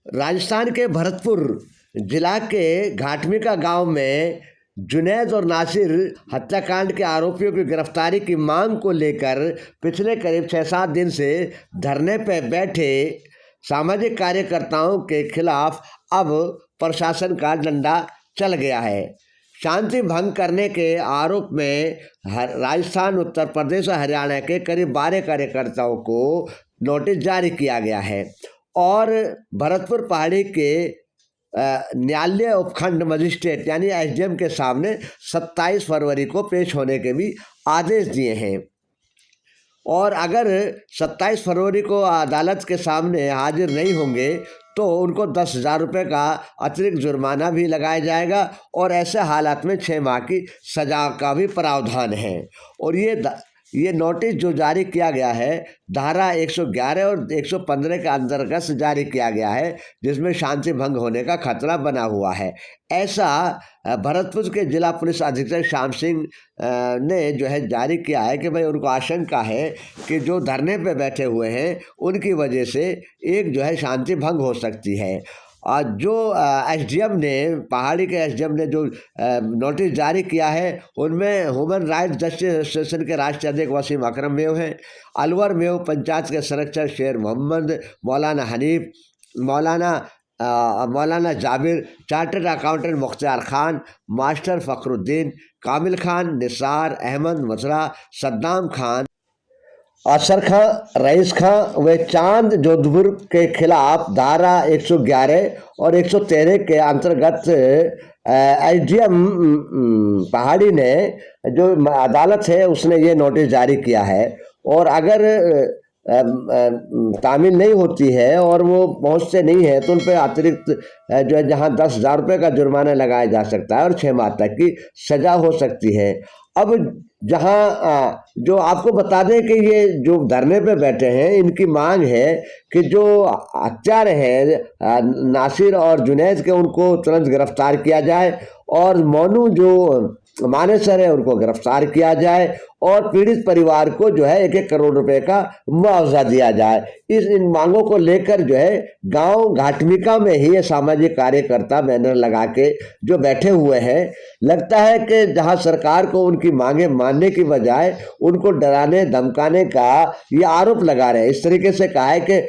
राजस्थान के भरतपुर जिला के घाटमिका गांव में जुनैद और नासिर हत्याकांड के आरोपियों की गिरफ्तारी की मांग को लेकर पिछले करीब 6-7 दिन से धरने पर बैठे सामाजिक कार्यकर्ताओं के खिलाफ अब प्रशासन का डंडा चल गया है। शांति भंग करने के आरोप में राजस्थान, उत्तर प्रदेश और हरियाणा के करीब 12 कार्यकर्ताओं को नोटिस जारी किया गया है और भरतपुर पहाड़ी के न्यायालय उपखंड मजिस्ट्रेट यानी एसडीएम के सामने 27 फरवरी को पेश होने के भी आदेश दिए हैं। और अगर 27 फरवरी को अदालत के सामने हाजिर नहीं होंगे तो उनको 10,000 रुपये का अतिरिक्त जुर्माना भी लगाया जाएगा और ऐसे हालात में 6 माह की सज़ा का भी प्रावधान है। और ये नोटिस जो जारी किया गया है धारा 111 और 115 के अंतर्गत जारी किया गया है, जिसमें शांति भंग होने का खतरा बना हुआ है। ऐसा भरतपुर के जिला पुलिस अधीक्षक श्याम सिंह ने जो है जारी किया है कि भाई उनको आशंका है कि जो धरने पे बैठे हुए हैं उनकी वजह से एक जो है शांति भंग हो सकती है। और जो एसडीएम ने, पहाड़ी के एसडीएम ने जो नोटिस जारी किया है उनमें ह्यूमन राइट्स जस्टिस एसोसिएशन के राष्ट्रीय अध्यक्ष वसीम अकरम मेव हैं, अलवर मेव पंचायत के संरक्षक शेर Mohammad, Maulana Hanif, Maulana Jabir, chartered accountant Mukhtar Khan, master Fakhruddin, Kamil Khan, Nisar Ahmad Masra, Saddam Khan, Asar Khan, rice खां व चांद जोधपुर के खिलाफ धारा 111 और 113 के अंतर्गत एसडीएम पहाड़ी ने जो अदालत है उसने ये नोटिस जारी किया है। और अगर तामील नहीं होती है और वो पहुंचते नहीं है तो उन पर अतिरिक्त जो है जहां 10,000 रुपये का जुर्माना लगाया जा सकता है और 6 माह तक की सज़ा हो सकती है। अब जहां जो आपको बता दें कि ये जो धरने पे बैठे हैं इनकी मांग है कि जो हत्यारे हैं नासिर और जुनैद के उनको तुरंत गिरफ्तार किया जाए और मोनू जो मानेसर है उनको गिरफ्तार किया जाए और पीड़ित परिवार को जो है 1-1 करोड़ रुपए का मुआवजा दिया जाए। इन मांगों को लेकर जो है गांव घाटमिका में ही ये सामाजिक कार्यकर्ता बैनर लगा के जो बैठे हुए हैं। लगता है कि जहां सरकार को उनकी मांगे मानने की बजाय उनको डराने धमकाने का ये आरोप लगा रहे हैं। इस तरीके से कहा है कि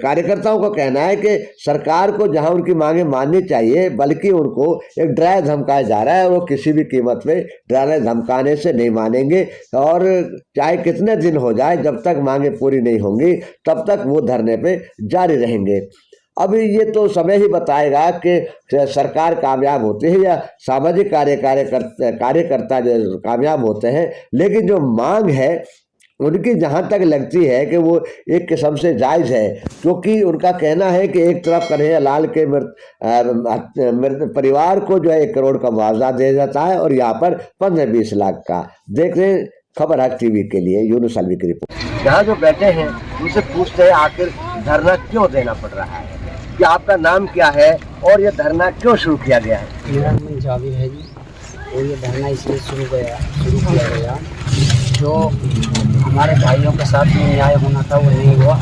कार्यकर्ताओं को कहना है कि सरकार को जहां उनकी मांगे माननी चाहिए बल्कि उनको एक डराया धमकाया जा रहा है और वो किसी भी कीमत पे डराने धमकाने से नहीं मानेंगे और चाहे कितने दिन हो जाए जब तक मांगे पूरी नहीं होंगी तब तक वो धरने पे जारी रहेंगे। अभी ये तो समय ही बताएगा कि सरकार कामयाब होती है या सामाजिक कार्यकर्ता जो कामयाब होते हैं, लेकिन जो मांग है उनकी जहाँ तक लगती है कि वो एक किस्म से जायज़ है, क्योंकि उनका कहना है कि एक तरफ कन्हैया लाल के मृत परिवार को जो है 1 करोड़ का मुआवजा दिया जाता है और यहाँ पर 15-20 लाख का। देख रहे खबर हक टीवी के लिए यूनुस अलवी की रिपोर्ट। यहाँ जो बैठे हैं उनसे पूछते हैं आखिर धरना क्यों देना पड़ रहा है, कि आपका नाम क्या है और ये धरना क्यों शुरू किया गया है? मेरा नाम जाबिर है जी और ये धरना इसलिए शुरू किया गया जो हमारे भाइयों के साथ में न्याय होना था वो नहीं हुआ,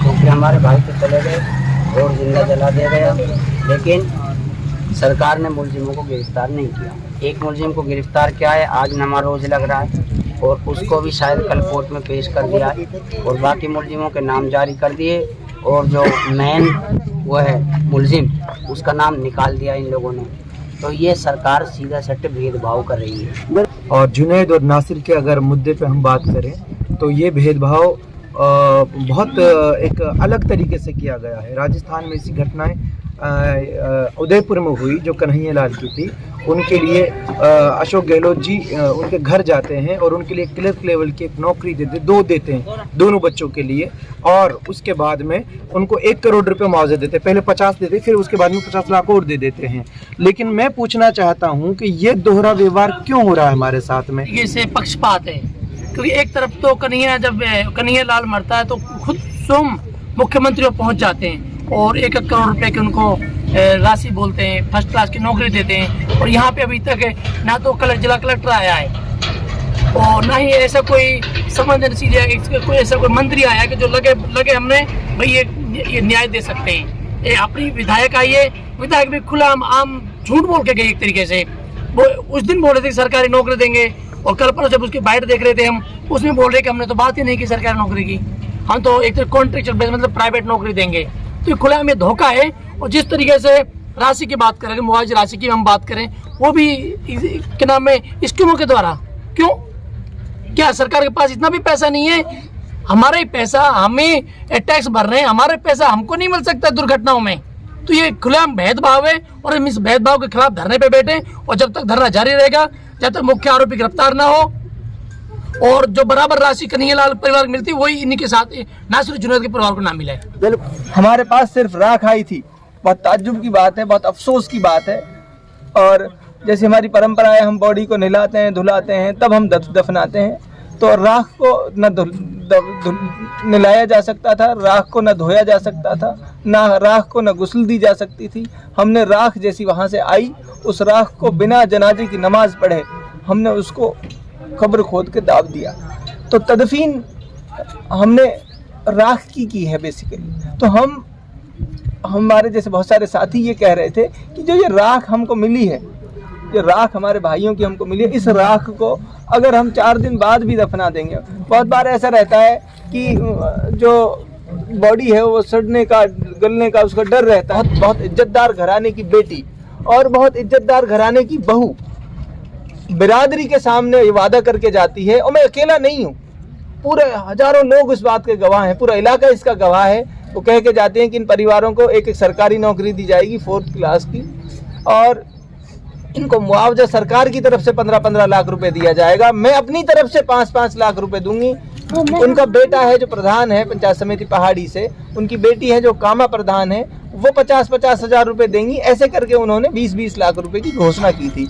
क्योंकि हमारे भाई तो चले गए और जिंदा जला दिया गया, लेकिन सरकार ने मुलजिमों को गिरफ्तार नहीं किया। एक मुलजिम को गिरफ्तार किया है, आज नमा रोज लग रहा है और उसको भी शायद कल कोर्ट में पेश कर दिया है और बाकी मुलजिमों के नाम जारी कर दिए और जो मेन वो है मुलजिम उसका नाम निकाल दिया इन लोगों ने। तो ये सरकार सीधा सट्टे भेदभाव कर रही है। और जुनैद और नासिर के अगर मुद्दे पे हम बात करें तो ये भेदभाव बहुत एक अलग तरीके से किया गया है। राजस्थान में ऐसी घटनाएं उदयपुर में हुई जो कन्हैया लाल की थी, उनके लिए अशोक गहलोत जी उनके घर जाते हैं और उनके लिए क्लर्क लेवल की एक नौकरी देते हैं दोनों बच्चों के लिए, और उसके बाद में उनको 1 करोड़ रुपए मुआवजा देते। पहले 50 देते, फिर उसके बाद में 50 लाख और दे देते हैं। लेकिन मैं पूछना चाहता हूं कि ये दोहरा व्यवहार क्यों हो रहा है हमारे साथ में? ये से पक्षपात है, क्योंकि एक तरफ तो कन्हैया लाल मरता है तो खुद स्वयं मुख्यमंत्री पहुंच जाते हैं और 1-1 करोड़ रुपए की उनको राशि बोलते हैं, फर्स्ट क्लास की नौकरी देते हैं। और यहाँ पे अभी तक ना तो जिला कलेक्टर आया है और ना ही ऐसा कोई संवेदनशील या कोई ऐसा कोई मंत्री आया कि जो लगे हमने भाई ये न्याय दे सकते हैं। ये अपनी विधायक आई है, विधायक भी खुला आम झूठ बोल के गए एक तरीके से। वो उस दिन बोल रहे थे कि सरकारी नौकरी देंगे, और कल पर जब उसकी बाइट देख रहे थे हम, उसमें बोल रहे कि हमने तो बात ही नहीं की सरकारी नौकरी की, हम तो एक तरह कॉन्ट्रैक्चुअल बेस मतलब प्राइवेट नौकरी देंगे। तो ये खुला में धोखा है। और जिस तरीके से राशि की बात करें, मुआवजे राशि की हम बात करें, वो भी क्या नाम है स्कीमों के द्वारा। क्यों? क्या सरकार के पास इतना भी पैसा नहीं है? हमारा ही पैसा, हमें टैक्स भर रहे हैं, हमारे पैसा हमको नहीं मिल सकता दुर्घटनाओं में। तो ये खुला भेदभाव है, और हम इस भेदभाव के खिलाफ धरने पे बैठे, और जब तक धरना जारी रहेगा, जब तक मुख्य आरोपी गिरफ्तार ना हो, और जो बराबर राशि कन्हैयालाल परिवार को मिलती है वही इन्हीं के साथ नासिर जुनैद के परिवार को ना मिले। हमारे पास सिर्फ राख आई थी। बहुत ताज्जुब की बात है, बहुत अफसोस की बात है। और जैसे हमारी परंपरा है, हम बॉडी को नहलाते हैं, धुलाते हैं, तब हम दफनाते हैं। तो राख को न नहलाया जा सकता था, राख को न धोया जा सकता था, ना राख को न गुस्ल दी जा सकती थी। हमने राख जैसी वहाँ से आई, उस राख को बिना जनाजे की नमाज पढ़े हमने उसको कब्र खोद के दाब दिया। तो तदफीन हमने राख की है बेसिकली। तो हमारे जैसे बहुत सारे साथी ये कह रहे थे कि जो ये राख हमको मिली है, ये राख हमारे भाइयों की हमको मिली है, इस राख को अगर हम 4 दिन बाद भी दफना देंगे। बहुत बार ऐसा रहता है कि जो बॉडी है वो सड़ने का, गलने का उसका डर रहता है। बहुत इज्जतदार घराने की बेटी और बहुत इज्जतदार घराने की बहू बिरादरी के सामने ये वादा करके जाती है, और मैं अकेला नहीं हूँ, पूरे हजारों लोग इस बात के गवाह हैं, पूरा इलाका इसका गवाह है। वो कह के जाते हैं कि इन परिवारों को एक सरकारी नौकरी दी जाएगी 4th क्लास की, और इनको मुआवजा सरकार की तरफ से 15-15 लाख रुपए दिया जाएगा। मैं अपनी तरफ से 5-5 लाख रुपए दूंगी। उनका बेटा है जो प्रधान है पंचायत समिति पहाड़ी से, उनकी बेटी है जो कामा प्रधान है, वो 50-50 हजार रुपए देंगी। ऐसे करके उन्होंने 20-20 लाख रुपए की घोषणा की थी।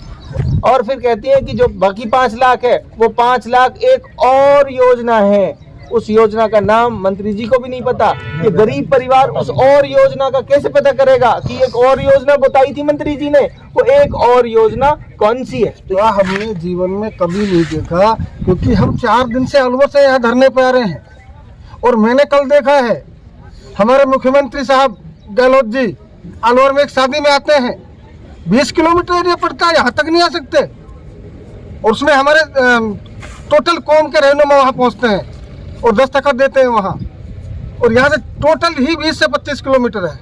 और फिर कहती है कि जो बाकी 5 लाख है, वो 5 लाख एक और योजना है, उस योजना का नाम मंत्री जी को भी नहीं पता। ये गरीब परिवार उस और योजना का कैसे पता करेगा कि एक और योजना बताई थी मंत्री जी ने, वो एक और योजना कौन सी है? तो हमने जीवन में कभी नहीं देखा, क्योंकि हम 4 दिन से अलवर से यहाँ धरने पे आ रहे हैं। और मैंने कल देखा है हमारे मुख्यमंत्री साहब गहलोत जी अलवर में एक शादी में आते हैं, 20 किलोमीटर एरिया पड़ता है, यहाँ तक नहीं आ सकते। और उसमें हमारे टोटल कौम के रहनुमा वहाँ पहुँचते हैं और दस्तखत देते हैं वहाँ, और यहाँ से टोटल ही 20 से 25 किलोमीटर है।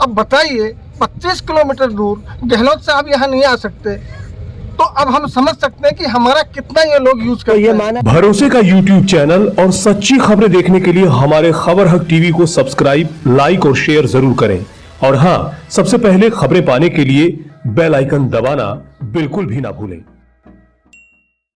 अब बताइए 25 किलोमीटर दूर गहलोत साहब यहाँ नहीं आ सकते, तो अब हम समझ सकते हैं कि हमारा कितना ये लोग यूज करते हैं। भरोसे का YouTube चैनल और सच्ची खबरें देखने के लिए हमारे खबर हक टीवी को सब्सक्राइब, लाइक और शेयर जरूर करें। और हाँ, सबसे पहले खबरें पाने के लिए बेल आइकन दबाना बिल्कुल भी ना भूलें।